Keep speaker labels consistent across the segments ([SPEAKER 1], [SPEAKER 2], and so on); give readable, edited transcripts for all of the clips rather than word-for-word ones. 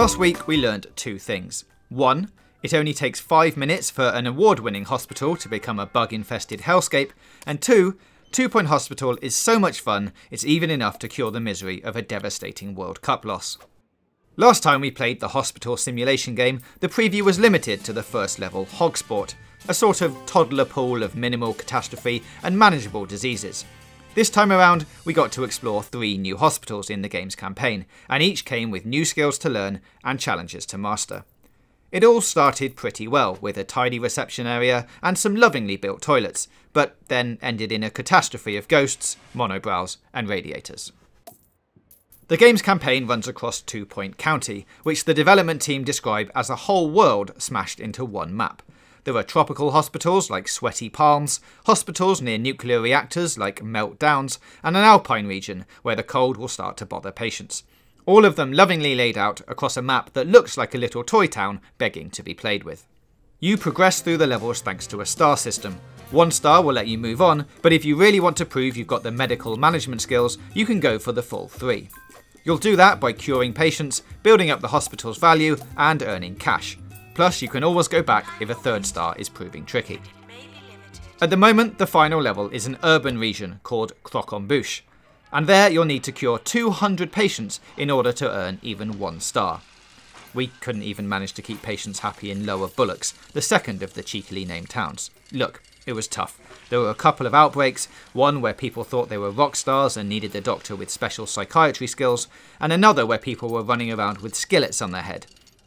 [SPEAKER 1] Last week we learned two things. 1. It only takes 5 minutes for an award-winning hospital to become a bug-infested hellscape, and 2. 2 Point Hospital is so much fun, it's even enough to cure the misery of a devastating World Cup loss. Last time we played the hospital simulation game, the preview was limited to the first level Hogsport, a sort of toddler pool of minimal catastrophe and manageable diseases. This time around, we got to explore 3 new hospitals in the game's campaign, and each came with new skills to learn and challenges to master. It all started pretty well, with a tidy reception area and some lovingly built toilets, but then ended in a catastrophe of ghosts, monobrows, and radiators. The game's campaign runs across 2 Point County, which the development team describe as a whole world smashed into one map. There are tropical hospitals like Sweaty Palms, hospitals near nuclear reactors like Meltdowns, and an alpine region where the cold will start to bother patients. All of them lovingly laid out across a map that looks like a little toy town begging to be played with. You progress through the levels thanks to a star system. 1 star will let you move on, but if you really want to prove you've got the medical management skills, you can go for the full 3. You'll do that by curing patients, building up the hospital's value, and earning cash. Plus, you can always go back if a 3rd star is proving tricky. At the moment, the final level is an urban region called Croquembouche, and there you'll need to cure 200 patients in order to earn even 1 star. We couldn't even manage to keep patients happy in Lower Bullocks, the second of the cheekily named towns. Look, it was tough. There were a couple of outbreaks, one where people thought they were rock stars and needed a doctor with special psychiatry skills, and another where people were running around with skillets on their head.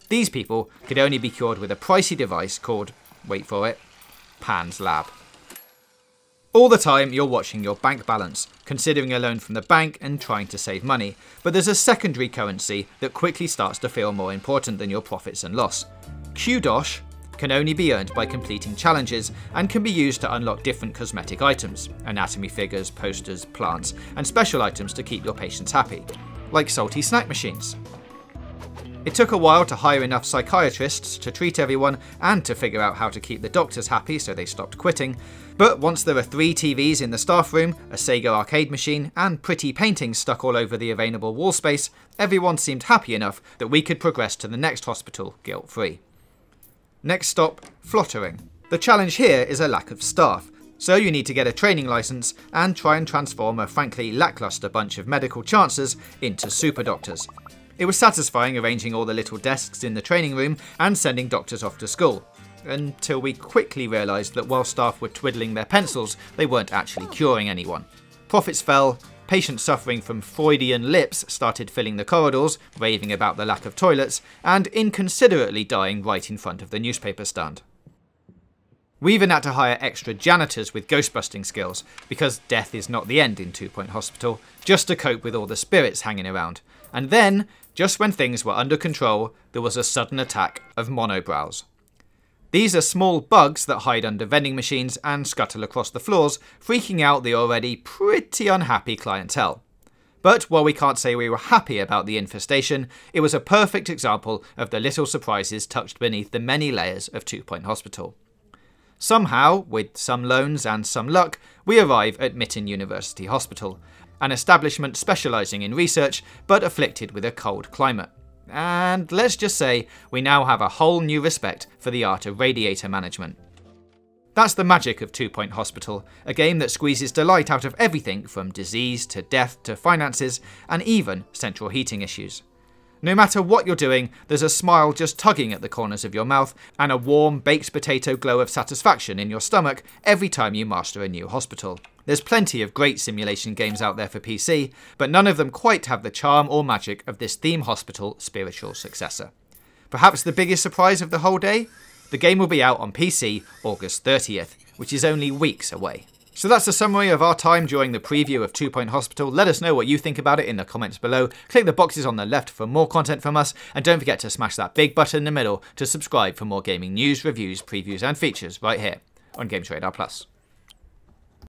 [SPEAKER 1] These people could only be cured with a pricey device called, wait for it, Pan's Lab. All the time you're watching your bank balance, considering a loan from the bank and trying to save money, but there's a secondary currency that quickly starts to feel more important than your profits and loss. Qdosh can only be earned by completing challenges and can be used to unlock different cosmetic items, anatomy figures, posters, plants, and special items to keep your patients happy, like salty snack machines. It took a while to hire enough psychiatrists to treat everyone and to figure out how to keep the doctors happy so they stopped quitting, but once there were 3 TVs in the staff room, a Sega arcade machine, and pretty paintings stuck all over the available wall space, everyone seemed happy enough that we could progress to the next hospital guilt-free. Next stop, Flottering. The challenge here is a lack of staff, so you need to get a training license and try and transform a frankly lackluster bunch of medical chancers into super doctors. It was satisfying arranging all the little desks in the training room and sending doctors off to school, until we quickly realised that while staff were twiddling their pencils, they weren't actually curing anyone. Profits fell, patients suffering from Freudian lips started filling the corridors, raving about the lack of toilets, and inconsiderately dying right in front of the newspaper stand. We even had to hire extra janitors with ghostbusting skills, because death is not the end in 2 Point Hospital, just to cope with all the spirits hanging around. And then, just when things were under control, there was a sudden attack of monobrows. These are small bugs that hide under vending machines and scuttle across the floors, freaking out the already pretty unhappy clientele. But while we can't say we were happy about the infestation, it was a perfect example of the little surprises tucked beneath the many layers of 2 Point Hospital. Somehow, with some loans and some luck, we arrive at Mitten University Hospital, an establishment specialising in research but afflicted with a cold climate. And let's just say we now have a whole new respect for the art of radiator management. That's the magic of 2 Point Hospital, a game that squeezes delight out of everything from disease to death to finances and even central heating issues. No matter what you're doing, there's a smile just tugging at the corners of your mouth and a warm baked potato glow of satisfaction in your stomach every time you master a new hospital. There's plenty of great simulation games out there for PC, but none of them quite have the charm or magic of this theme hospital spiritual successor. Perhaps the biggest surprise of the whole day? The game will be out on PC August 30th, which is only weeks away. So that's a summary of our time during the preview of 2 Point Hospital. Let us know what you think about it in the comments below. Click the boxes on the left for more content from us, and don't forget to smash that big button in the middle to subscribe for more gaming news, reviews, previews and features right here on Games Radar Plus.